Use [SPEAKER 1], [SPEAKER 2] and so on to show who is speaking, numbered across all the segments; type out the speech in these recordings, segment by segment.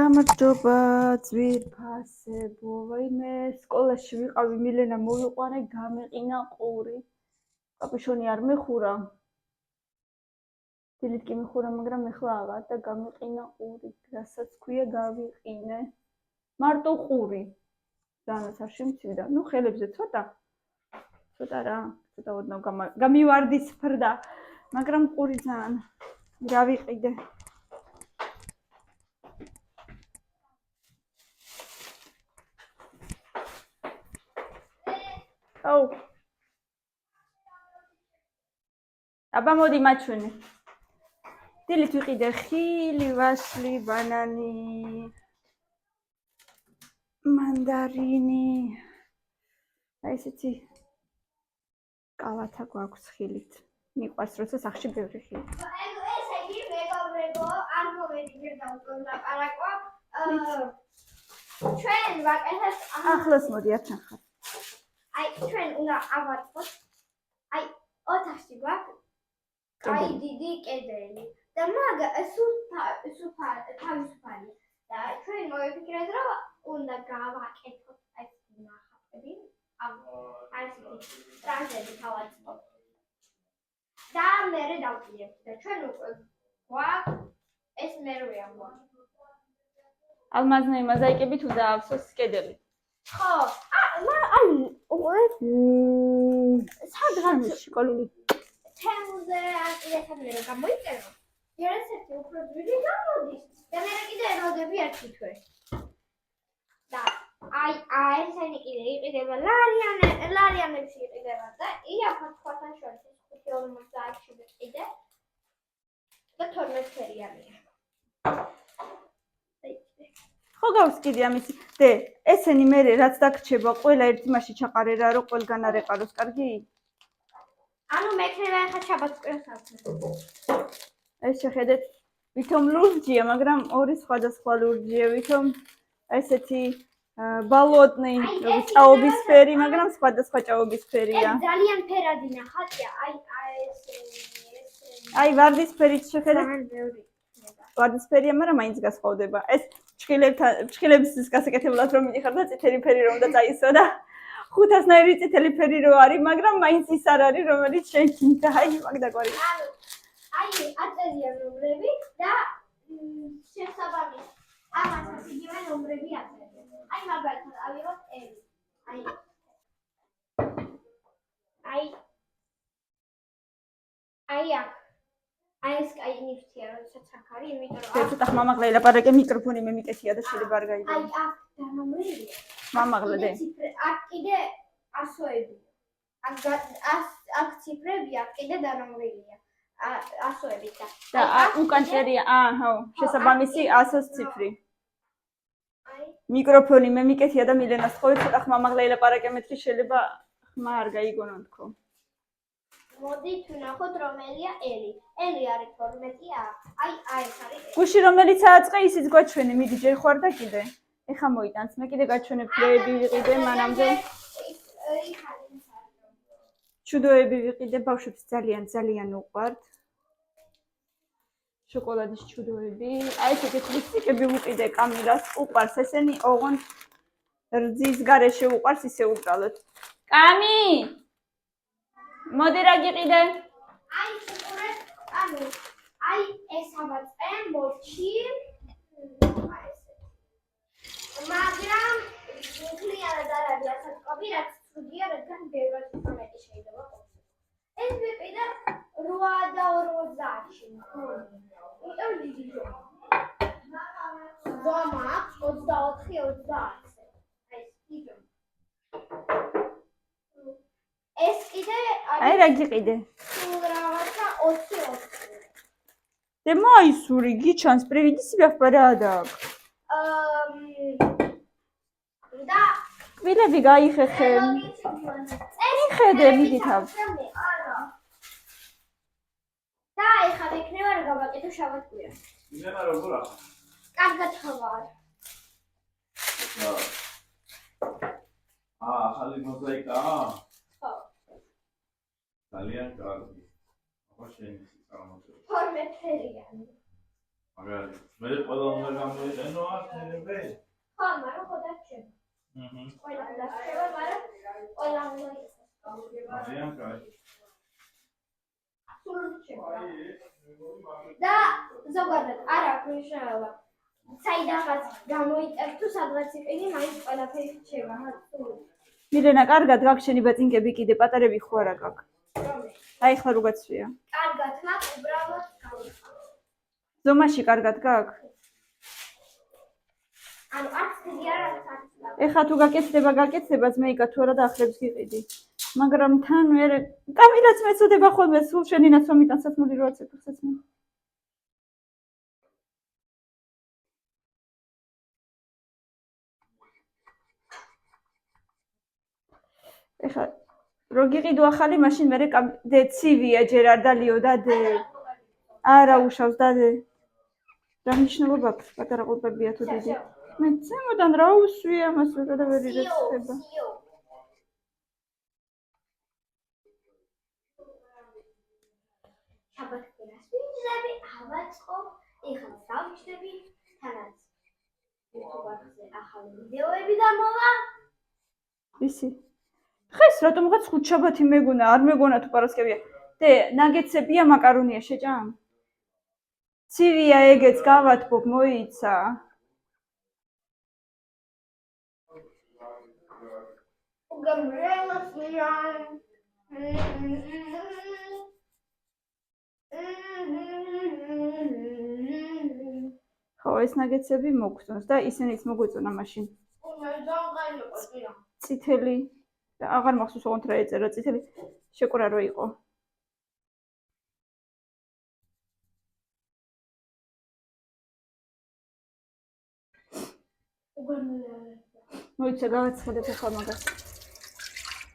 [SPEAKER 1] გამარჯობა ძვირფასებო, ვაიმე სკოლაში ვიყავი, მილენა მოვიყვანე, გამეყინა ყური. კაპუშონი არ მეხურა. დილით კი მეხურა, მაგრამ ეხლა აღარ და გამეყინა ყური, რასაც ქვია გავიყინე. მარტო ყური. ძალიანაც არ შემცირდა. ნუ ხელებზე ცოტა რა, ცოტა ოდნავ გამივარდისფრდა, მაგრამ ყური ძალიან გავიყიდე. აუ. აბა მოდი მაჩვენე. დილით ვიყიდე ხილი, ვაშლი, ბანანი, მანდარინი. აი ესეთი კალათა გვაქვს ხილით. მიყვარს როცა სახში ბევრი ხილი.
[SPEAKER 2] ესე იგი მეგობრებო, არ მოვედი დავყოლაპარაკო. ჩვენ ვაკეთებთ
[SPEAKER 1] ახლოს მოდი არ ჩახარ.
[SPEAKER 2] აი ჩვენ უნდა ავაწყოთ. აი ოთახში გვაქვს აი დიდი კედელი და თავისუფალი და ჩვენ მოვიფიქრეთ რომ უნდა გავაკეთოთ ეს ნახატები აი ტრანზიტი თავად და მერე დავკიდებთ და ჩვენ უკვე გვაქვს ეს მერვე ამბობ
[SPEAKER 1] ალმაზნე მოზაიკებით უნდა ავსოს კედელი.
[SPEAKER 2] ხო აი სადღაც
[SPEAKER 1] შეკოლული
[SPEAKER 2] თემზე აკიდეთამდე რომ გამოიწერო ერთ-ერთი უფრო ძვირი გამოდის და მე კიდე როდები ერთი თვე და აი ესენი კიდე იყიდება ლარიანებში იყიდება და იაფად ხოთან შორის 5.50-ში ვიყიდე და 12 ფერიანია
[SPEAKER 1] ხო გავსკიდი ამისი დე ესენი მე რაც დაგრჩება ყველა ერთ იმაში ჩაყარერა რომ ყველგან არ ეყაროს კარგი
[SPEAKER 2] ანუ მექნება ახლა ჩაბატკრეს
[SPEAKER 1] ეს შეხედეთ ვითომ ლურჯია მაგრამ ორი სხვადასხვა ლურჯია ვითომ ესეთი ბალოტნი ჭაობის ფერი მაგრამ სხვადასხვა ჭაობის ფერია
[SPEAKER 2] ძალიან ფერადი ნახატია
[SPEAKER 1] აი ვარდისფერით შეხედეთ ვარდისფერია მაგრამ მაინც გასხვავდება ეს ჩხილების გასაკეთებლად რომ მიდიხარ და წითელი ფერი რომ უნდა წაისვა და 500-ნაირი წითელი ფერი რო არის, მაგრამ მაინც ის არ არის, რომელიც შეიქმნა. აი, მაგდაგვარი.
[SPEAKER 2] აი, აწევია ნომრები და შესაბამის ამასაც იგივე ნომრები აწევია. აი, მაგალითად, ავიღოთ ელი. აი აქ. აი ეს კაი ნიფტია, როდესაც აქ არის, იმიტომ რომ
[SPEAKER 1] ცოტა ხმამაღლა ელაპარაკე მიკროფონი მე მიკეთია და შეიძლება არ გაიგო.
[SPEAKER 2] აი, აქ დანომრებია.
[SPEAKER 1] ხმამაღლა დე.
[SPEAKER 2] აქ კიდე ასოები. აქ ციფრები, აქ კიდე დანომრილია. ასოები
[SPEAKER 1] და უკან წერია, ხო, შესაბამისი 100-ს ციფრი.
[SPEAKER 2] აი,
[SPEAKER 1] მიკროფონი მე მიკეთია და მილენას თხოვე ცოტა ხმამაღლა ელაპარაკე მეთქი შეიძლება ხმა არ გაიგონო თქო.
[SPEAKER 2] მოდით ვნახოთ რომელია ელი. ელი არის 12-ია. აი ეს არის.
[SPEAKER 1] გუში რომელიც აწყე ისიც გვაჩვენე, მიდი ჯერ ხوار და კიდე. ეხა მოიტანს, მე კიდე გაჩვენებ ფრეები ვიყიდე მანამდე. ჩუდოები ვიყიდე, ბავშვებს ძალიან უყვართ. შოკოლადის ჩუდოები. აი ესეთი ხლისიკები ვიყიდე კამილას, უყვარს ესენი ოღონდ რძის გარეშე უყვარს ისე უბრალოდ. კამი! მოდი რა გიყიდე?
[SPEAKER 2] აი შეკურეთ, აი ეს ამაწე მოჩი. მაგრამ უხლიანად არ არის ასეთ კოპი, რაც ცუდია, რადგან ბევრად მეტი შეიძლება ყოფილიყო. ეს ვიყიდე 8.50-ში. იმიტომ დიდი ზომა. ზომა აქვს 24-30-ზე. აი ეს იგი. ეს კიდე
[SPEAKER 1] აი რა გიყიდე?
[SPEAKER 2] სულ რაღაცა 20.
[SPEAKER 1] Te mai suri gichans prevedi si va parada.
[SPEAKER 2] Da
[SPEAKER 1] Vilevի գայի խեխեմ։ Ხედე მიდითავ.
[SPEAKER 2] და ეხლა მექნება რა გავაკეთო შაბათქვია.
[SPEAKER 3] იმენა როგორ ახლა?
[SPEAKER 2] კარგად ხარ.
[SPEAKER 3] ახალი მოზაიკაა?
[SPEAKER 2] ხო.
[SPEAKER 3] ძალიან კარგი. აბა შენი წარმოწევი.
[SPEAKER 2] 12 ფერიანი.
[SPEAKER 3] მაგარი. მე ყველა უნდა გამოიყენო გამახსენებე?
[SPEAKER 2] ხო, მაგრამ ხო დარჩება. ყველა დარჩება, მაგრამ ყველა უნდა იყოს.
[SPEAKER 3] ძალიან კარგი.
[SPEAKER 2] და ზოგადად არ აქვს მნიშვნელობა. საიდანაც გამოიწევ თუ სადღაც იყიდი, მაინც ყველაფერი რჩება.
[SPEAKER 1] მილენა, კარგად გაქვს შენი ბაწინკები კიდე პატარები ხო არა გაქვს? აი ხლა რო გაცვია.
[SPEAKER 2] კარგად მაქვს, უბრალოდ გავიხარ.
[SPEAKER 1] ზომაში კარგად გაქვს?
[SPEAKER 2] ანუ არც დიდი არ არის არც.
[SPEAKER 1] ეხლა თუ გაკეთდება ზმეიკა თუ არა და ახლებს გიყიდი. მაგრამ თან ვერ კამილაც მეწოდება ხოლმე სულ შენი ნაცვამი ტანსაცმული როაც ეფხსაცმული. ეხლა რო გიყიდო ახალი მაშინ მე დე ცივია ჯერ არ დალიო და დე არა უშავს და დე რა მნიშვნელობა აქვს პატარა ყურბებია თუ დიდი მე ზემოდან რა უსვია მას რა ვერ ირეცხება
[SPEAKER 2] შაბათკვირას ვიძები ავაწყო ეხლა დავჩნდები თანაც YouTube-ზე ახალი ვიდეოები გამოვა
[SPEAKER 1] ისი დღეს რატომღაც ხუთშაბათი მეგონა არ მეგონა თუ პარასკევია დე ნაგეცებია მაკარონია შეჭამ ცივია ეგეც გავათბობ მოიცა ხო ეს ნაგეცები მოგწონს და ისინიც მოგვეწონა მაშინ წითელი და აღარ მახსოვს ოღონდ რა ეწერა წითელი შეკურა რო იყო მოიცა გავაცხადებ ახლა მაგას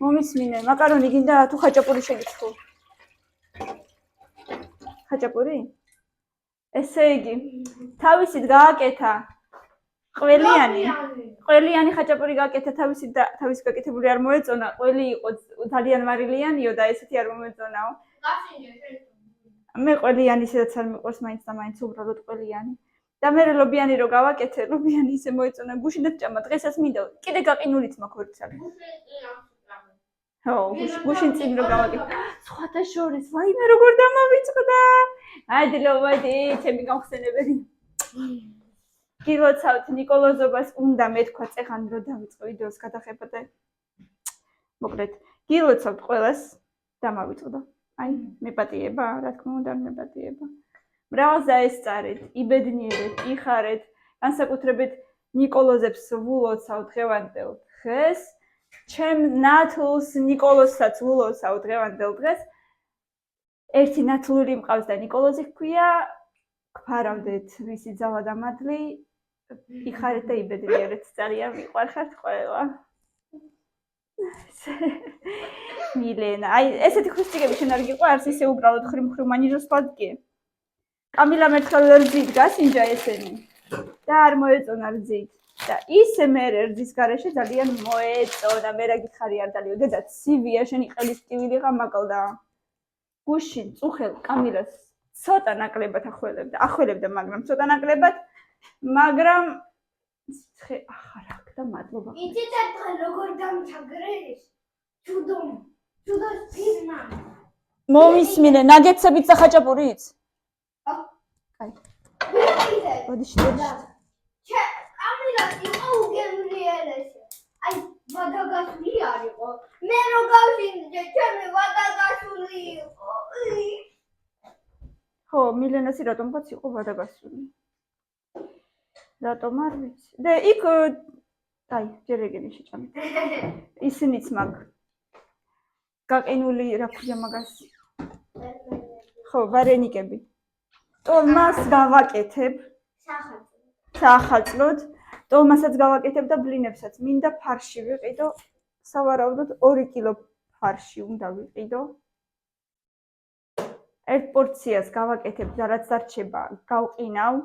[SPEAKER 1] მომისმინე მაკარონი გინდა თუ ხაჭაპური შეგიცხო ხაჭაპური ესე იგი თავისით გააკეთა ყველიანი ხაჭაპური გააკეთა თავისით და თავის გაკეთებული არ მოეწონა ყველი იყო ძალიან მარილიანიო და ესეთი არ მომეწონაო მე ყველიანი ისედაც არ მიყვარს მაინც და მაინც უბრალოდ ყველიანი და მე ლობიანი რო გავაკეთე ლობიანი ისე მოეწონა გუშინაც ჭამა დღესაც მინდა კიდე გაყინულიც მაქვს ვერცალი ხო გუშინ წინ რო გავაკეთე სხვათა შორის ვაიმე როგორ დამავიწყდა აიდილოვადი ჩემი გამხსენებელი გილოცავთ ნიკოლოზობას უნდა მეთქვა წეხან რო დავიწყო ვიდეოს გადახება და მოკლედ გილოცავთ ყველას დამავიწყდა აი მეპატიება რა თქმა უნდა მეპატიება მრავალზა ესწარეთ იბედნიერეთ იხარეთ განსაკუთრებით ნიკოლოზებს ვულოცავ დღევანდელ დღეს ჩემ ნათლს ნიკოლოზსაც ვულოცავ დღევანდელ დღეს ერთი ნათლური მყავს და ნიკოლოზი ჰქვია გვფარავდეთ ვისი ძალა და მადლი იხარეთ და იბედნიერეთ ძალიან მიყვარხართ ყველა მილენა აი ესეთი ხუსტიკები შენ არ გიყვარს ისე უბრალოდ ხრიმ-ხრიმ მანიჟოს ფადკი კამილა მერთხელ რძით გასინჯა ესენი და არ მოეწონა რძით და ისე მე რძის გარეშე ძალიან მოეწონა მე რა გითხარი არ დალიო დედა ცივია შენი ყელის ტკივილი ღამაკალდა გუშინ წუხელ კამილას ცოტა ნაკლებად ახველებდა მაგრამ ცოტა ნაკლებად მაგრამ ცხე ახარ აქ და მადლობა
[SPEAKER 2] იცით ერთხელ როგორ დამჩაგრეს ჩუდოს ფირმა
[SPEAKER 1] მომისმინე ნაგეცებით და ხაჭაპურიც აი ბოდიში
[SPEAKER 2] კამილას იყო უგემრიელესი აი ვადაგასული არ იყო მე რო გავშინდე ჩემი ვადაგასული იყო
[SPEAKER 1] ხო მილენასი რატომღაც იყო ვადაგასული რატომ არ ვიცი და იქ აი ჯერ ეგენი შეჭამეთ ისინიც მაგ გაყინული რა ქვია მაგას ხო ვარენიკები ტოლმას გავაკეთებ საახალწლოდ ტოლმასაც გავაკეთებ და ბლინებსაც მინდა ფარში ვიყიდო სავარაუდოდ 2 კილო ფარში უნდა ვიყიდო ერთ პორციას გავაკეთებ და რაც დარჩება გავყინავ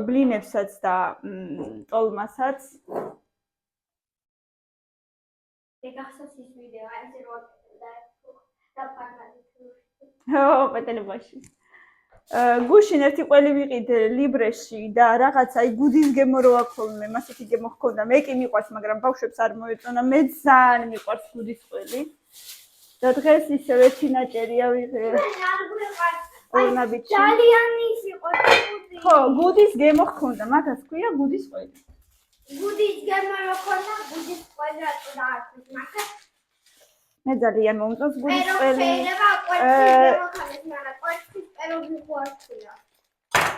[SPEAKER 1] ბლინებსაც და ტოლმასაც
[SPEAKER 2] ეგახსოვს ის ვიდეო აი ეს რო და ფარმადი
[SPEAKER 1] ხო პატელებაში გუშინ ერთი ყველი ვიყიდე ლიბრეში და რაღაცა აი გუდის გემო რო აქოლმე, მასეთი გემო ჰქონდა. მე კი მიყვარს, მაგრამ ბავშვებს არ მოეწონა. მე ძალიან მიყვარს გუდის ყველი. და დღეს ისევ ერთი ნაჭერია ვიღე.
[SPEAKER 2] ძალიან ის იყო გუდი.
[SPEAKER 1] ხო, გუდის გემო ჰქონდა, მაგას ქვია გუდის ყველი.
[SPEAKER 2] გუდის გემო რო ქონდა, გუდის ყველი რატო დაარქვეს, მაგრამ
[SPEAKER 1] მე ძალიან მომწონს გუდის ყველი.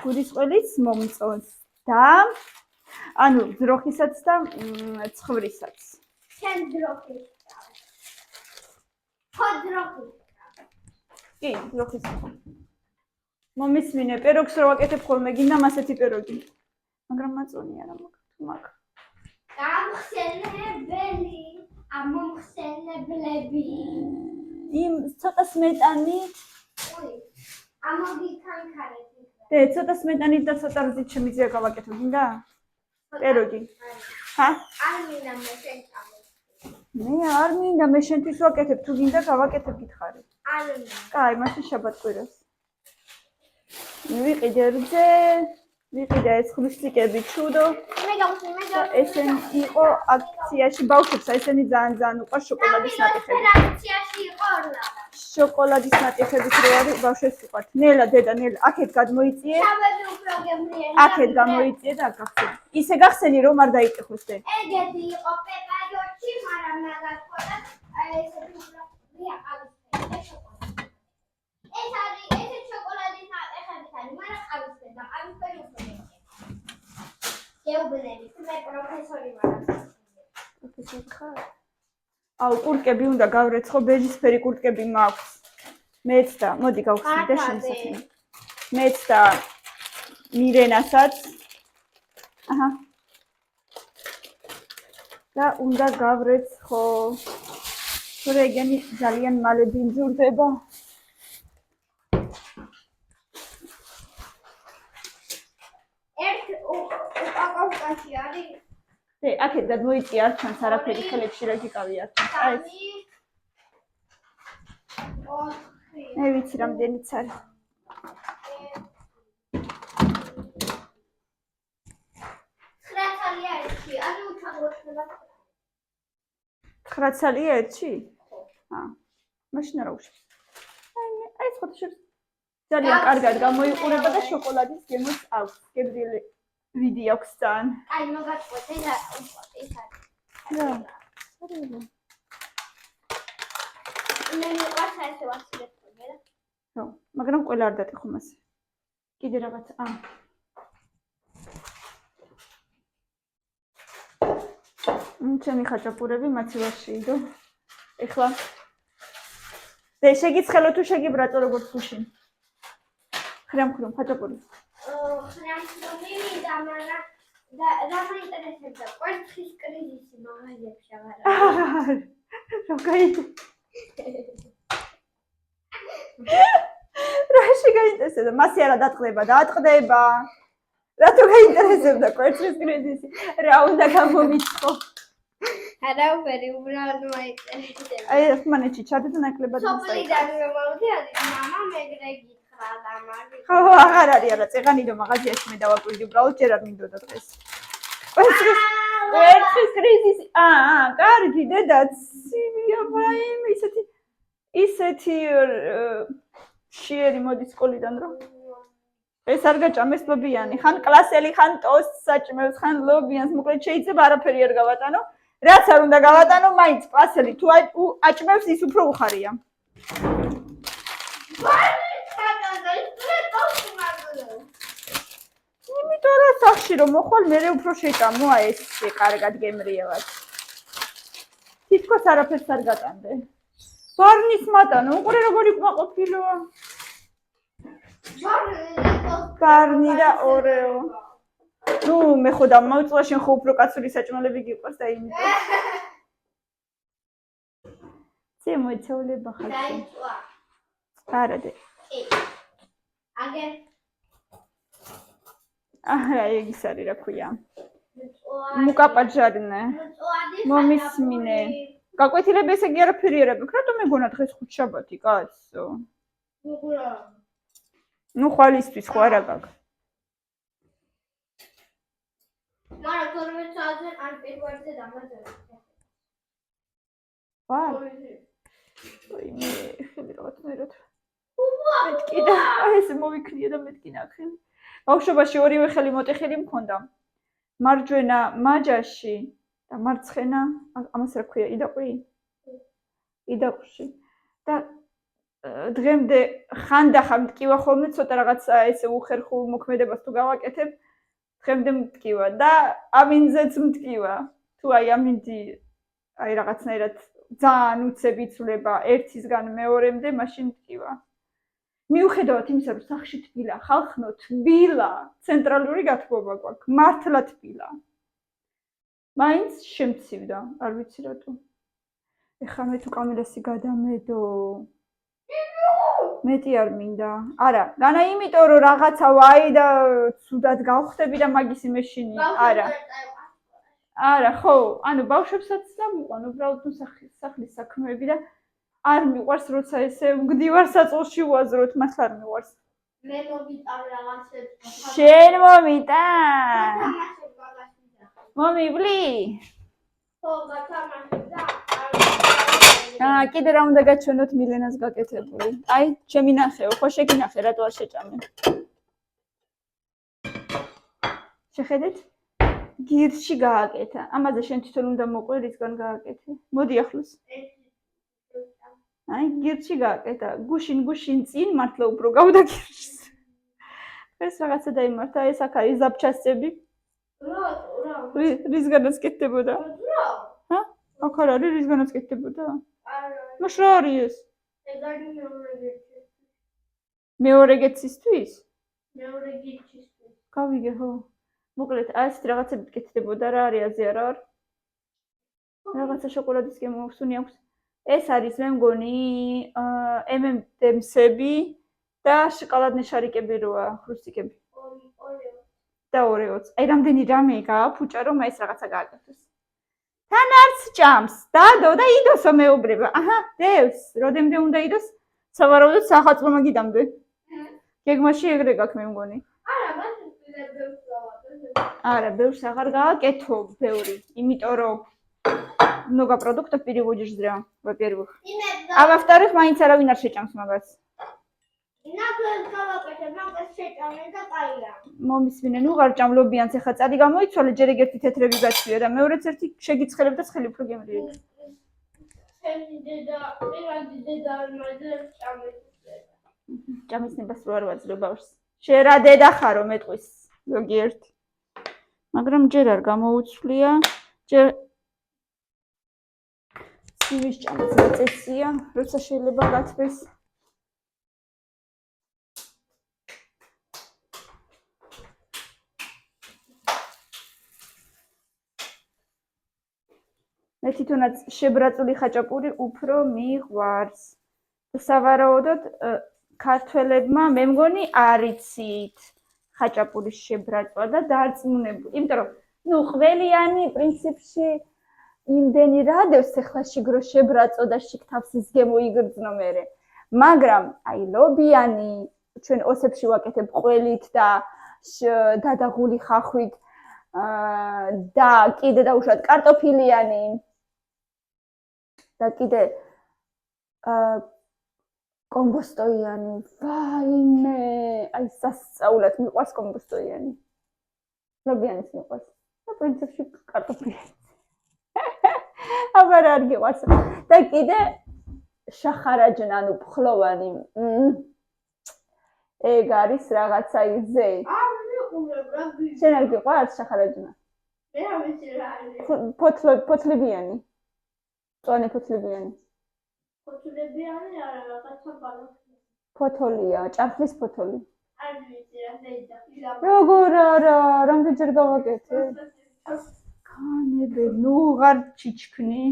[SPEAKER 1] გუდის ყველიც მომწონს და ანუ ძროხისაც და ცხვრისაც.
[SPEAKER 2] შენ ძროხის. ხო ძროხის.
[SPEAKER 1] კი, ძროხის. მომისმინე, პეროგს რო ვაკეთებ ხოლმე, გინდა მასეთი პეროგი. მაგრამ მაწონი არა მაგ.
[SPEAKER 2] გამხსენებელი, ამომხსენებლები.
[SPEAKER 1] იმ ცოტა სმეტანით.
[SPEAKER 2] უი, ამოგიქანქარეთ.
[SPEAKER 1] და ცოტა სმეტანით და ცოტა რზით შემიძლია გავაკეთო, გინდა? პეროგი. ჰა?
[SPEAKER 2] არ მინდა მე შენ წამო.
[SPEAKER 1] მე არ მინდა, მე შენთვის ვაკეთებ, თუ გინდა გავაკეთებ გითხარი.
[SPEAKER 2] არ მინდა.
[SPEAKER 1] კაი, მაშინ შაბათ-კვირას. ვიყიდე რძე, ვიყიდე ეს ხვისწიკები ჩუდო. ესენი იყო აქციაში ბავშვებს, ესენი ძალიან უყვარს შოკოლადის ნატეხები.
[SPEAKER 2] აქციაში იყო ორლავა.
[SPEAKER 1] შოკოლადის ნატეხებით რო არის ბავშვებს უყვართ. ნელა დედა, ნელა, აქეთ გადმოიწიე.
[SPEAKER 2] შაბათი უფრო გემრიელი.
[SPEAKER 1] აქეთ გამოიწიე და აქ გახსენი. ისე გახსენი რომ არ დაიტეხოს დე.
[SPEAKER 2] ეგეთი იყო პეპაჯოჩი, მაგრამ მაგას ხოდა ესეთი უფრო ყავისფერი შოკოლადი. ეს არის ესე შოკოლადის ნატეხებით არის, მაგრამ ყავისფერი და ყავისფერი უფრო მეტია. გეუბნები, მე პროფესორი ვარ.
[SPEAKER 1] პროფესორი ხარ? აუ, კურტკები უნდა გავრეცხო, ბეჟისფერი კურტკები მაქვს. მეც და, მოდი გავხსნი და შემოსახინე. მეც და მირენასაც. აჰა. და უნდა გავრეცხო. რეგენი ძალიან მალე ბინძურდება.
[SPEAKER 2] ერთ უპაკოვკაში არის
[SPEAKER 1] აქეთ გადმოიწია არ ჩანს არაფერი ხელებში რა გიყავი არ ჩანს. აი ეს. მე ვიცი რამდენიც არის.
[SPEAKER 2] 9 ცალია ერთში, ანუ ჩამოხდება.
[SPEAKER 1] 9 ცალია ერთში? მაშინ არა უშავს. აი ეს ფოტოშოპს ძალიან კარგად გამოიყურება და შოკოლადის გემოც აქვს. გებრიელი ვიდი აქვს ძალიან.
[SPEAKER 2] აი მოგაწყვეტე და ის არის.
[SPEAKER 1] რა?
[SPEAKER 2] მე მიყვარს ესე ვასილეთქო, რა?
[SPEAKER 1] ხო, მაგრამ ყველა არ დატეხო მასე. კიდე რაღაც ჩემი ხაჭაპურები მაცივაშიიდო. ეხლა და შეგიცხელო თუ შეგიბრაწო როგორც გუშინ. ხრამ ხაჭაპური.
[SPEAKER 2] ხრამ მინდა, მაგრამ და რა მაინტერესებდა? კვერცხის კრიზისი მაღაზიებში აღარა.
[SPEAKER 1] რა გაიწე? რაში გაინტერესებდა? მასე არა დატყდება, დაატყდება. რატო გაინტერესებდა კვერცხის კრიზისი? რა უნდა გამომიწყო?
[SPEAKER 2] არაფერი, უბრალოდ მაინტერესებდა.
[SPEAKER 1] აი, ხმანეთში ჩადე და ნაკლებად
[SPEAKER 2] სოფლიდან მომავდიოდი, მამა მეგრე გითხრა და მაგ
[SPEAKER 1] ხო, აღარ არის არა, წეღანიდო მაღაზიაში მე დავაკვირდი, უბრალოდ ჯერ არ მინდოდა დღეს. კვერცხის კრიზისი. კარგი დედა, ცივია ვაიმე, ისეთი შიერი მოდის სკოლიდან რომ ეს არ გაჭამეს ლობიანი, ხან კლასელი, ხან ტოსტს საჭმევს, ხან ლობიანს, მოკლედ შეიძლება არაფერი არ გავატანო. რაც არ უნდა გავატანო, მაინც კლასელი თუ აჭმევს, ის უფრო უხარია. იმიტომ რომ სახში რომ მოხვალ, მე უფრო შეჭამო, აი ეს კარგად გემრიელად. თითქოს არაფერს არ გატანდე. ბარნის მატანო, უყურე როგორი კმაყოფილოა. ბარნი და ორეო. ნუ მე ხო დამავწვა, შენ ხო უფრო კაცური საჭმელები გიყვარს და იმიტომ. მოიცეულება ხალხი.
[SPEAKER 2] დაიწვა.
[SPEAKER 1] არა დე.
[SPEAKER 2] აგერ.
[SPEAKER 1] ეგ ის არის რა ქვია. მუკაპაჯარნე. მომისმინე. გაკვეთილები ესე იგი არაფერი არ აქვს. რატომ მეგონა დღეს ხუთშაბათი, კაცო? ნუ ხვალისთვის ხო არა გაქვს.
[SPEAKER 2] მაგრამ 12 საათზე ან პირველზე დამაძერე.
[SPEAKER 1] ვარ? ой, მე ხელი რაღაცნაირად. მეთქიდა. აი ეს მოვიქნია და მეთქინა ხელი. ბავშვობაში ორივე ხელი მოტეხილი მქონდა. მარჯვენა მაჯაში და მარცხენა, ამას რა ქვია, იდაყვი? იდაყვში. და დღემდე ხანდახან მტკივა ხოლმე, ცოტა რაღაცა ესე უხერხულ მოქმედებას თუ გავაკეთებ, დღემდე მტკივა და ამინძეც მტკივა. თუ აი ამინდი აი რაღაცნაირად ძალიან უცებ იცვლება ერთისგან მეორემდე, მაშინ მტკივა. მიუხედავად იმისა, რომ სახში თბილა, ხალხნო თბილა, ცენტრალური გათბობა გვაქვს, მართლა თბილა. მაინც შემცივდა, არ ვიცი რატო. ეხლა მე თუ კამილესი გადამედო. მეტი არ მინდა. არა, განა იმიტომ რომ რაღაცა ვაი და ცუდად გავხდები და მაგისი მეშინი. არა. არა, ხო, ანუ ბავშვებსაც დამიყვან, უბრალოდ ნუ სახლის საქმეები და არ მიყვარს როცა ესე მგდივარ საწოლში უაზროთ, მართლა არ მიყვარს.
[SPEAKER 2] მე მოგიტან რაღაცებს.
[SPEAKER 1] შენ მომიტან? მომიბლი?
[SPEAKER 2] ხო, გათამაშე და
[SPEAKER 1] კიდე რა უნდა გაჩვენოთ მილენას გაკეთებული. აი, ჩემი ნახეო, ხო შეგინახე, რატო არ შეჭამე? შეხედეთ? გირჩი გააკეთა. ამაზე შენ თვითონ უნდა მოყვე, რისგან გააკეთე. მოდი ახლოს. აი, გირჩი გააკეთა. გუშინ წინ მართლა უფრო გავდა გირჩს. ეს რაღაცა დაიმართა, ეს აქ არის ზაფჩასწები.
[SPEAKER 2] რა?
[SPEAKER 1] რისგანაც კეთდებოდა? ჰა? აქ არ არის რისგანაც კეთდებოდა? მაშ რა არის ეს?
[SPEAKER 2] ეგარი მეორე გირჩი.
[SPEAKER 1] მეორე გეცისთვის?
[SPEAKER 2] მეორე გირჩისთვის.
[SPEAKER 1] გავიგე, ხო. მოკლედ, აი ესეთი რაღაცებით კეთდებოდა, რა არის აზი არა არ? რაღაცა შოკოლადის გემოვსუნი აქვს. ეს არის მე მგონი M&M-ები და შოკოლადნე შარიკები როა, ხრუსტიკები. და ორეოც. აი რამდენი რამე გააფუჭა, რომ აი ეს რაღაცა გააკეთოს. თან არც ჭამს. დადო და იდოსო მეუბრება. აჰა, დევს. როდემდე უნდა იდოს? სავარაუდოდ სახაწლო მაგიდამდე. გეგმაში ეგრე გაქვს მე მგონი.
[SPEAKER 2] არა, მას ბევრს გავაკეთე.
[SPEAKER 1] არა, ბევრს აღარ გააკეთო, ბევრი. იმიტომ რომ много продуктов переводишь зря, во-первых. А во-вторых, მაინც არავინ არ შეჭამს მაგას.
[SPEAKER 2] ნაკლებ გავაკეთე, მაგას შეჭამე და კაია.
[SPEAKER 1] მომისმინე, ნუ ღარ ჭამლობიანს ეხა წადი გამოიცვალე, ჯერ ერთი თეთრები გაცვია და მეორეც ერთი შეგიცხელებ და ცხელი უფრო გემრიელი.
[SPEAKER 2] ჩემი დედა, პირადი დედა მაძლევს ჭამებს.
[SPEAKER 1] ჭამისნებას რო არ ვაძლევ ბავშვს. შენ რა დედა ხარო მეტყვის, ზოგიერთ. მაგრამ ჯერ არ გამოუცვლია, ჯერ ცივის ჭამაც მეწესია, როცა შეიძლება გათბეს. მე თვითონაც შებრაწული ხაჭაპური უფრო მიყვარს. სავარაუდოდ ქართველებმა მე მგონი არ იცით ხაჭაპურის შებრაწვა და დარწმუნებული. იმიტომ რომ ნუ ყველიანი პრინციპში იმდენი რადევს ეხლა შიგრო შებრაწო და შიგთავსის გემო იგრძნო მერე. მაგრამ აი ლობიანი ჩვენ ოსებში ვაკეთებ ყველით და დადაღული ხახვით და კიდე დაუშვათ კარტოფილიანი და კიდე კომბოსტოიანი. ვაიმე, აი სასწაულად მიყვარს კომბოსტოიანი. ლობიანის მიყვარს. და პრინციპში კარტოფილიანი. აბა რა არ გიყვარს. და კიდე შახარაჯნა, ანუ ფხლოვანი. ეგ არის რაღაცა იზე. შენ არ გიყვარს შახარაჯნა?
[SPEAKER 2] მე არ ვიცი რა არის.
[SPEAKER 1] ფოთლებიანი. წონი ფოთლებიანი.
[SPEAKER 2] ფოთლებიანი არა, რაღაცა ბალახი.
[SPEAKER 1] ფოთოლია, ჭარხლის ფოთოლი.
[SPEAKER 2] არ ვიცი რა ზედა.
[SPEAKER 1] როგორ არა, რამდენჯერ გავაკეთე? კანები, ნუ ღარ ჩიჩქნი.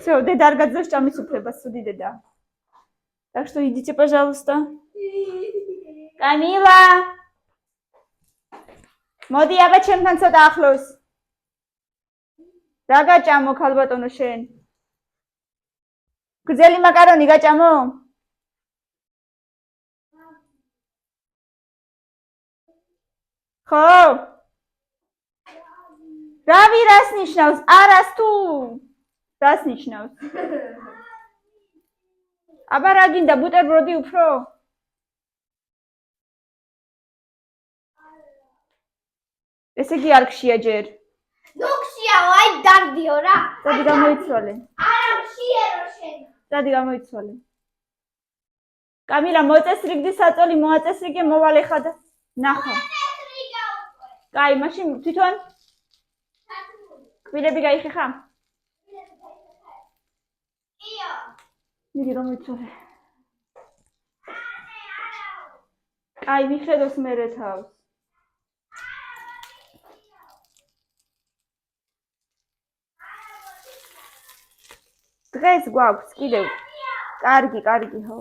[SPEAKER 1] Всё, деда არ გაძლევს ჭამის უფლებას, სუდი деда. Так что идите, пожалуйста. Камила! მოდი აბა ჩემთან ცოტა ახლოს. რა გაჭამო ქალბატონო შენ? გრძელი მაკარონი გაჭამო? ხო? რავი რას ნიშნავს? არას თუ რას ნიშნავს? აბა რა გინდა ბუტერბროდი უფრო? ესე იგი არ გშია ჯერ.
[SPEAKER 2] ნუ გშიაო, აი დარდიო რა.
[SPEAKER 1] წადი გამოიცვალე.
[SPEAKER 2] არა გშიერო შენ.
[SPEAKER 1] წადი გამოიცვალე. კამილა მოწესრიგდი საწოლი, მოაწესრიგე, მოვალე ხა და ნახა. კაი, მაშინ თვითონ კბილები გაიხეხა?
[SPEAKER 2] ია.
[SPEAKER 1] მიდი გამოიცვალე. კაი, მიხედოს მერე თავს. დღეს გვაქვს კიდევ. კარგი, ხო.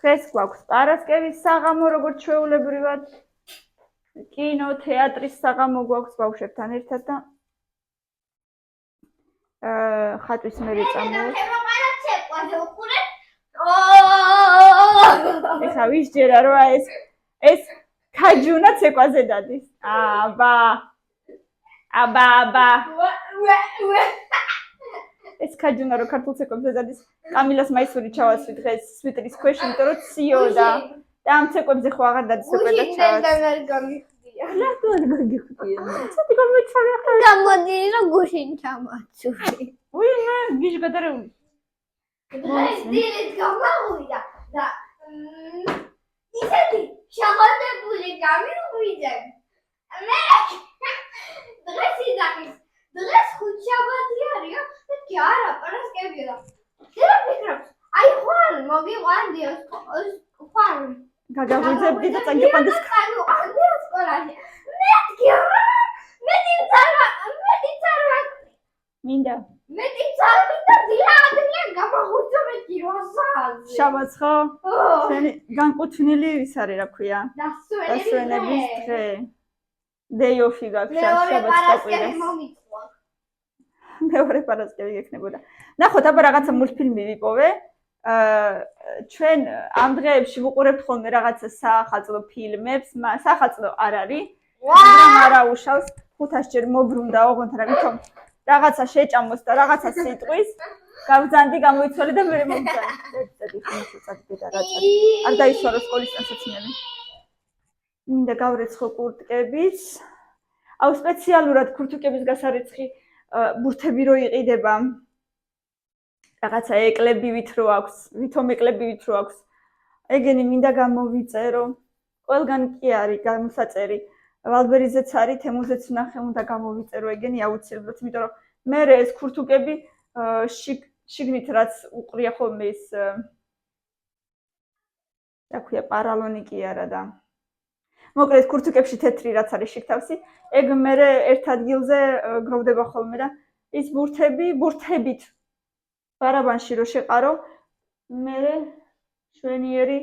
[SPEAKER 1] დღეს გვაქვს პარასკევის საღამო, როგორც ჩვეულებრივად. კინო, თეატრის საღამო გვაქვს ბავშვებთან ერთად და ხატვის მერე წამოვართ. ეხლა ვის ჯერა რა ეს ქაჯუნა ცეკვაზე დადის. აბა. ეს ქაჯუნა რო ქართულ ცეკვებზე დადის. კამილას მაისური ჩავასვი დღეს სვიტრის ქვეშ, იმიტომ რომ ციოდა. და ამ ცეკვებზე ხო აღარ დადის უკვე და ჩავას. რატო არ გაგიხდია? ცოტა გამოიცვალე ახლა.
[SPEAKER 2] გამოდი რომ გუშინ ჩამაცური.
[SPEAKER 1] ვინმე გიჟ გადარეული.
[SPEAKER 2] დღეს დილით გამოვიდა და ისეთი შეღოდებული გამივიდა. მე დღეს იძახის. დღეს ხუთშაბათი არისო და კი არა პარასკევია. რა ფიქრობს? აი ხვალ მოგიყვანდი ხვალ.
[SPEAKER 1] გაგაღვიძებდი და წაგიყვანდეს.
[SPEAKER 2] წაგიყვანდი სკოლაში. მეთქი რა? მეტი წარვა.
[SPEAKER 1] მინდა.
[SPEAKER 2] მეტი წარვა და დილადია გამოღვიძებდი როსაზე.
[SPEAKER 1] შაბათს ხო? შენი განკუთვნილი ის არის რა ქვია? დასვენების დღე. day off-ი გაქვს შაბათს და კვირას. მეორე პარასკევი გექნებოდა. ნახოთ, აბა რაღაცა მულტფილმი ვიპოვე. ჩვენ ამ დღეებში ვუყურებთ ხოლმე რაღაცა სახალხო ფილმებს, სახალხო არ არის, მაგრამ არა უშავს 500 ჯერ მობრუნდა ოღონდ რამეთომ რაღაცა შეჭამოს და რაღაცა სიტყვის, გავძანდი, გამოიცვალე და მე მომძანე. წადი ხმასწავლე და რაღაცა. არ დაისვარო სკოლის წასაცნელი. მინდა გავრეცხო კურტკების. აუ სპეციალურად კურტკების გასარიცხი ბურთები რო იყიდება. რაღაცა ეკლებივით რო აქვს, ვითომ ეკლებივით რო აქვს. ეგენი მინდა გამოვიწერო. ყველგან კი არის გამოსაწერი. ვალბერიზეც არის, თემუზეც ვნახე, უნდა გამოვიწერო ეგენი აუცილებლად, იმიტომ რომ მე ეს ქურთუკები შიგნით რაც უყრია ხოლმე ეს რა ქვია, პარალონი კი არა და მოკლედ ქურთუკებში თეთრი რაც არის შიგთავსი, ეგ მე ერთ ადგილზე გროვდება ხოლმე და ის ბურთებით ბარაბანში რო შეყარო, მე შვენიერი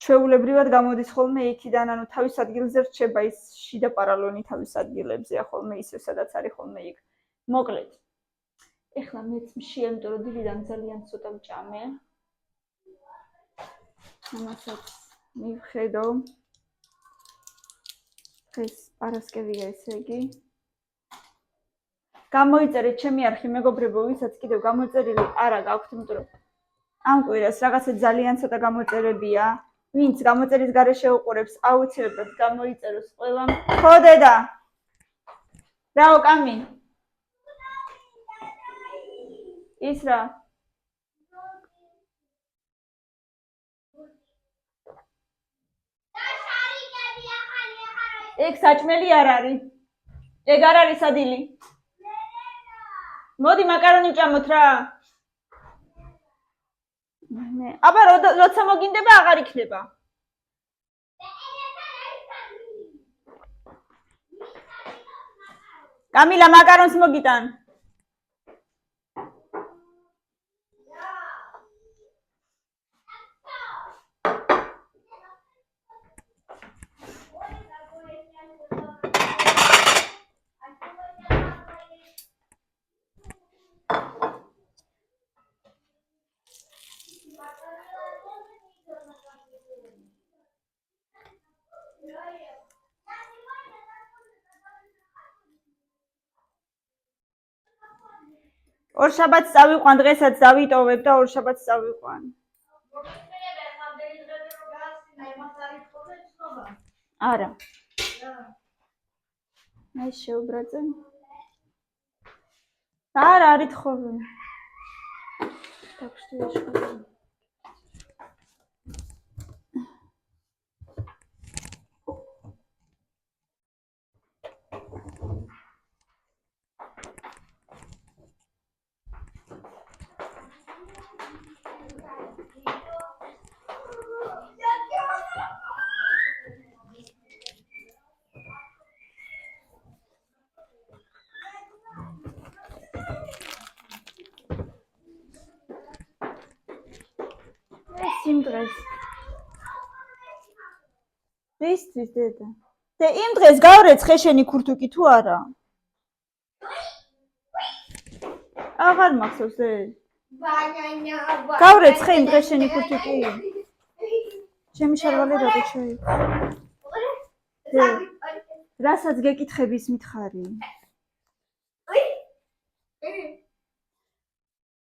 [SPEAKER 1] ჩვეულებრივად გამოდის ხოლმე იქიდან, ანუ თავის ადგილზე რჩება ის შიდა პარალონი თავის ადგილებზეა ხოლმე ისე, სადაც არის ხოლმე იქ. მოკლედ. ეხლა მეც მშია, იმიტომ რომ დილიდან ძალიან ცოტა ვჭამე. ამასაც მივხედო. დღეს პარასკევია ესე იგი. გამოიწერეთ ჩემი არხი მეგობრებო, ვისაც კიდევ გამოწერილი არა გაქვთ, იმიტომ რომ ამ კვირას რაღაცა ძალიან ცოტა გამოწერებია. ვინც გამოწერის გარეშე უყურებს, აუცილებლად გამოიწეროს ყველამ. ხო დედა. რაო კამი? ის რა? ეგ საჭმელი არ არის. ეგ არ არის სადილი. მოდი მაკარონი ვჭამოთ რა. აბა როცა მოგინდება აღარ იქნება. კამილა მაკარონს მოგიტან. ორშაბათს წავიყვან, დღესაც დავიტოვებ და ორშაბათს წავიყვან. არა. აი შეუბრაწე. არა, არ ითხოვე. დაგშტიაშხა. იმ დღეს. რისთვის დედა? და იმ დღეს გავრეცხე შენი ქურთუკი თუ არა? აღარ მახსოვს ე? გავრეცხე იმ დღეს შენი ქურთუკი? ჩემი შარვალი რატო ჩაიქ? რასაც გეკითხები ის მითხარი.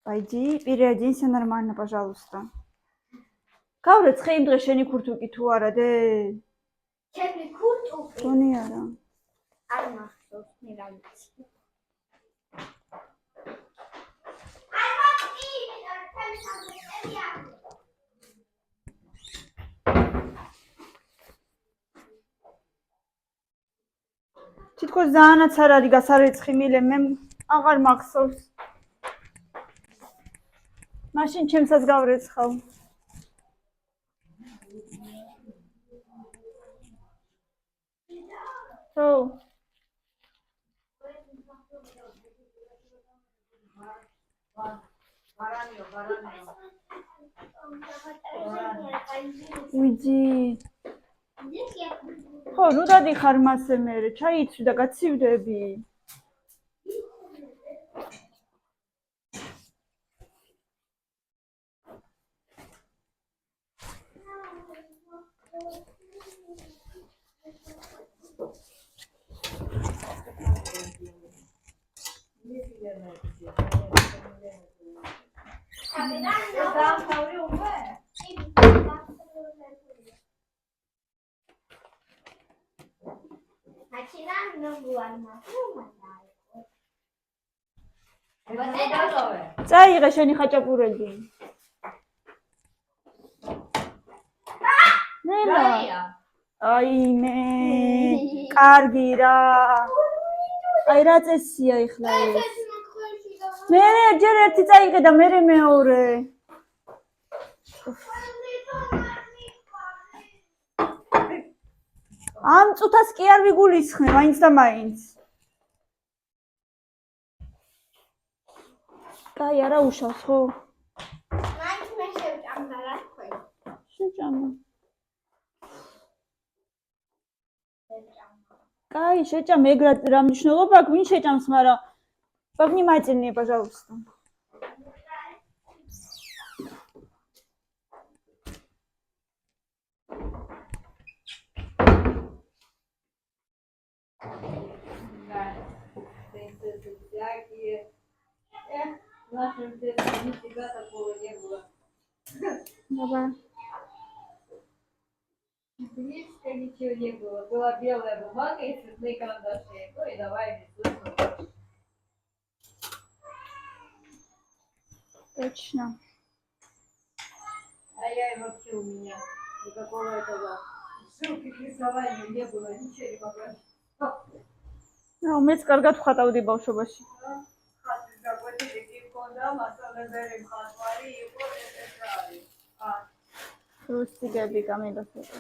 [SPEAKER 1] Пойди, переоденься нормально, пожалуйста. გავრეცხე იმ დღეს შენი ქურთუკი თუ არა დე?
[SPEAKER 2] ჩემი ქურთუკი?
[SPEAKER 1] თუნი არა.
[SPEAKER 2] არ მახსოვს მე რა ვიცი.
[SPEAKER 1] თითქოს ზაანაც არ არის გასარეცხი მილე, მე აღარ მახსოვს. მაშინ ჩემსაც გავრეცხავ. ხო. ვიძი. ხო, ნუ დადიხარ მასე მერე, ჩაიცვი და გაცივდები. წაიღე შენი ხაჭაპურები. ნელა. აი მე კარგი რა. აი რა წესია ეხლა ეს. მე ჯერ ერთი წაიღე და მე მეორე. ამ წუთას კი არ ვიგულისხმე, მაინც და მაინც. კაი, არა უშავს, ხო?
[SPEAKER 2] მაინც მე შევჭამდა რა თქვენ.
[SPEAKER 1] შეჭამა. კაი, შეჭამ, ეგრა რა მნიშვნელობა აქვს, ვინ შეჭამს, მაგრამ повнимательнее, мне, пожалуйста.
[SPEAKER 4] В нашем детстве нифига такого не было.
[SPEAKER 1] Давай.
[SPEAKER 4] Близко ничего не было. Была белая бумага и цветные карандаши. Ну и давай рисуем.
[SPEAKER 1] Точно.
[SPEAKER 4] А я и вообще у меня никакого этого ссылки к рисованию не было. Ничего не могла.
[SPEAKER 1] Ну, მეც კარგად ვხატავდი ბავშვობაში.
[SPEAKER 4] ხატვის გაკვეთილი კი მქონდა, მასწავლებელი მხატვარი იყო ეს არის.
[SPEAKER 1] რუსტიკები გამიგასწორე.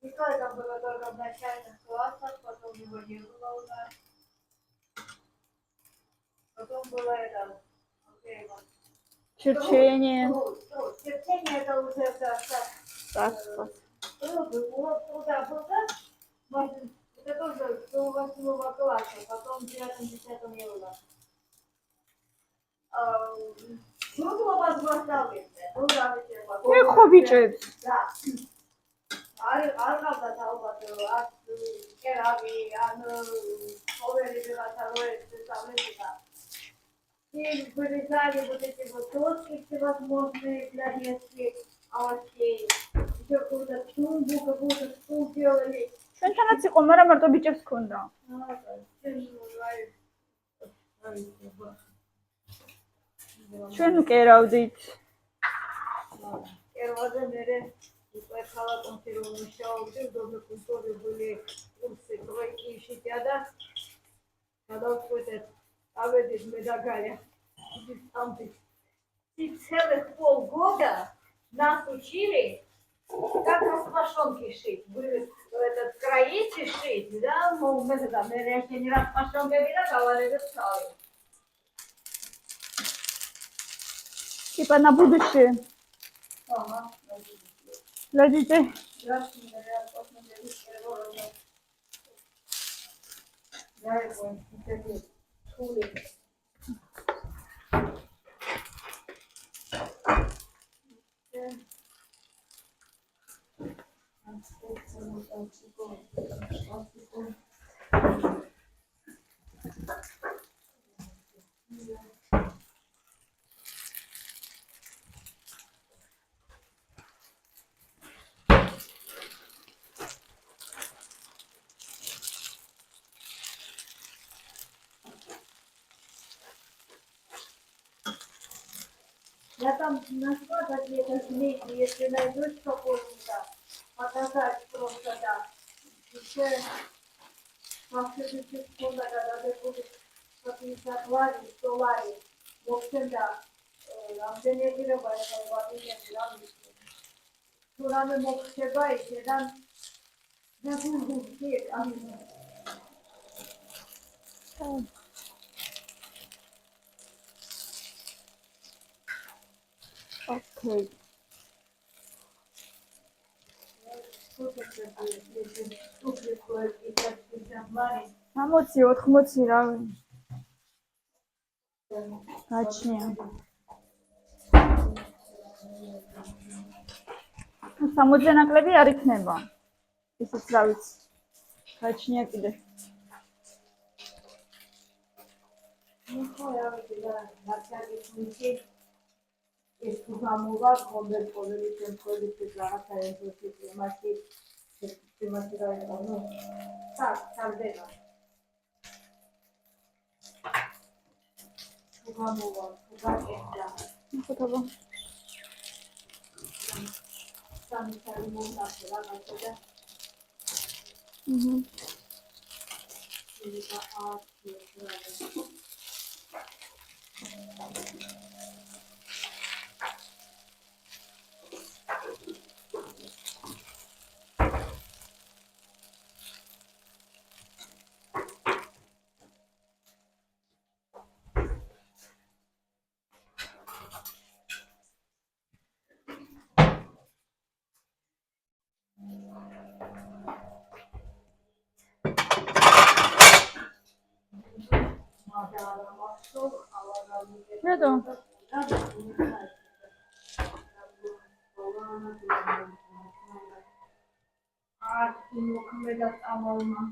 [SPEAKER 4] И когда было только в начальных классах, потом его не было у нас. Потом было это,
[SPEAKER 1] Черчение.
[SPEAKER 4] Черчение это уже
[SPEAKER 1] Так.
[SPEAKER 4] куда было, это тоже до 8 класса, потом в 9-10 не было. Ну, было возможность, ну, да,
[SPEAKER 1] ეხო ბიჭებს.
[SPEAKER 4] Да. არ გავდა ალბათ კერავი, ანუ ყოველი რაღაცა როეცეს ამერიკა. ის გვერდზე ბუდეთი ბუთოს, იქნებ მოსმე გლადიაცი, ავაში, ჯოკოდა თუმბუქა ბუთო თუმბიოლი.
[SPEAKER 1] ჩვენთანაც იყო, მაგრამ მარტო ბიჭებს ჰქონდა. ჩვენ ვკერავდით.
[SPEAKER 4] კერავაზე მერე უკვე ქალაქში რომ მუშაობდი, დობლი კულტურული კურსი პროექტი და გადავწყვეტეთ ავედით მე და გაია. ის ამბი. ის целых полгода нас учили, как распашонки шить. Были этот краицы шить, да, мы тогда мы не распашонки да говорили стали.
[SPEAKER 1] Типа на будущее.
[SPEAKER 4] Ага.
[SPEAKER 1] Для детей.
[SPEAKER 4] Здравствуйте, я посмотрю переговоры. Да, я понял. Школе. Я там нашла какие-то змейки, если найдешь какой-то, показать просто, да. Еще на следующий год, когда ты будешь какие-то лари, 100 лари. В общем, да, нам не перебывай, Тураны мог шебай, седан, я буду всех,
[SPEAKER 1] Okay. Амოცი 80 რავი. გაჩნია. 60 ნაკლები არ იქნება. ისიც რა ვიცი. გაჩნია კიდე.
[SPEAKER 4] ეს თუმცა კონდენსატორის შემთხვევაში რაღაცა ეზოთი მასი სისტემაში დაიწყო. Так, სარდება. თუმცა
[SPEAKER 1] ხოთობა.
[SPEAKER 4] სამი მომდაფე რაღაცა და
[SPEAKER 1] რატო?
[SPEAKER 4] არტი მოქმედად ამალმა.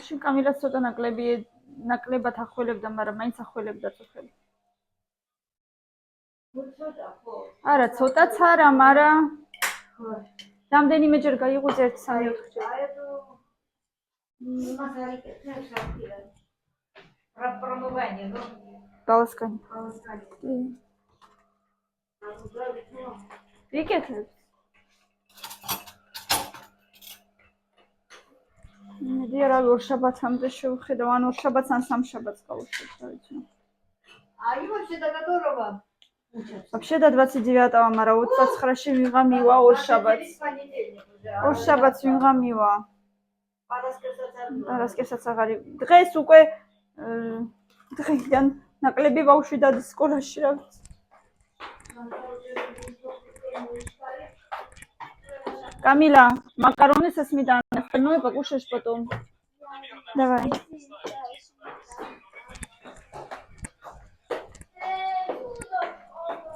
[SPEAKER 1] შენ კამილას ცოტა ნაკლებად ახველებდა, მაგრამ მაინც ახველებდა წოხელი. არა, ცოტაც არა, მაგრამ რამდენიმეჯერ გაიღვიძე 1-3-4 ჯერ.
[SPEAKER 4] Промывание, ну?
[SPEAKER 1] Полоскание.
[SPEAKER 4] Полоскание.
[SPEAKER 1] Выкидывай. მე რა ორ შაბათამდე შევხედავ, ან ორ შაბათს ან სამ შაბათს გავუშვებ.
[SPEAKER 4] А и вообще до которого?
[SPEAKER 1] Вообще до 29-го, მაგრამ 29-ში ვიღა მივა ორ შაბათს. ორ შაბათს ვიღა მივა. პარასკევსაც აღარ. დღეს უკვე დღეიდან ნაკლები ბავშვი დადის სკოლაში რა ვიცი. Камила, макароны со сметаной, остальное покушаешь потом. Давай.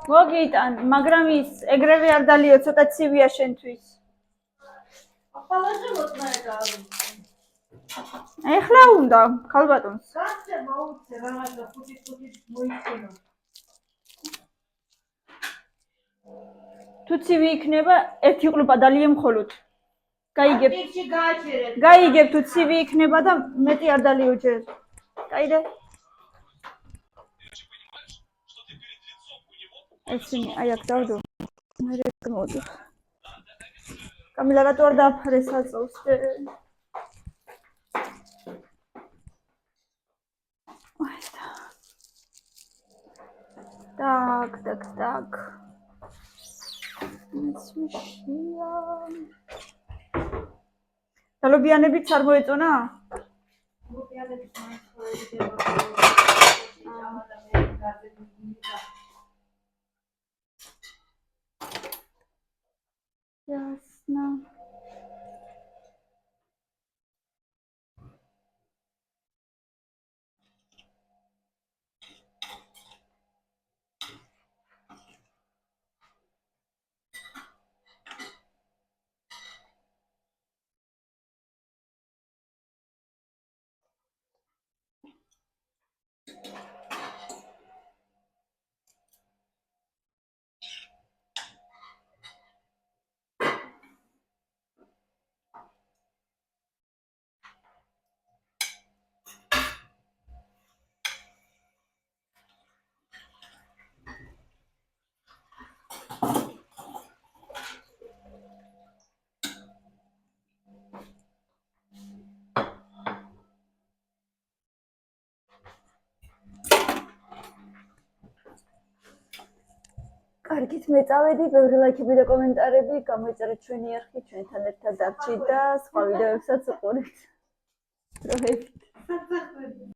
[SPEAKER 1] მოგიტან, მაგრამ ის ეგრევე არ დალიო, ცოტა ცივია შენთვის.
[SPEAKER 4] ყველაზე მოწმედა არ უნდა.
[SPEAKER 1] ეხლა უნდა, ქალბატონს.
[SPEAKER 4] კაცე მოუწე რაღაცა ხუთი მოიქცევა.
[SPEAKER 1] თუ ცივი იქნება, ერთი ყლუპა დალიე მხოლოდ. გაიგებ.
[SPEAKER 4] აფიქსი გააჩერეთ.
[SPEAKER 1] გაიგებ თუ ცივი იქნება და მეტი არ დალიო ჯერ. გაიგე? ესენი აი აქ დავდო. მე მოდი. კამილა რატო არ დააფარე საწოლს? Так. მისმშია. დალობიანებიც არ მოეწონა?
[SPEAKER 4] ლობიანებიც მაინც ხდება.
[SPEAKER 1] Ясно. კარგით, მეწავედი, ბევრი ლაიქები და კომენტარები, გამოიწერეთ ჩვენი არხი, ჩვენთან ერთად დარჩით და სხვა ვიდეოებსაც უყურებთ. დროებით.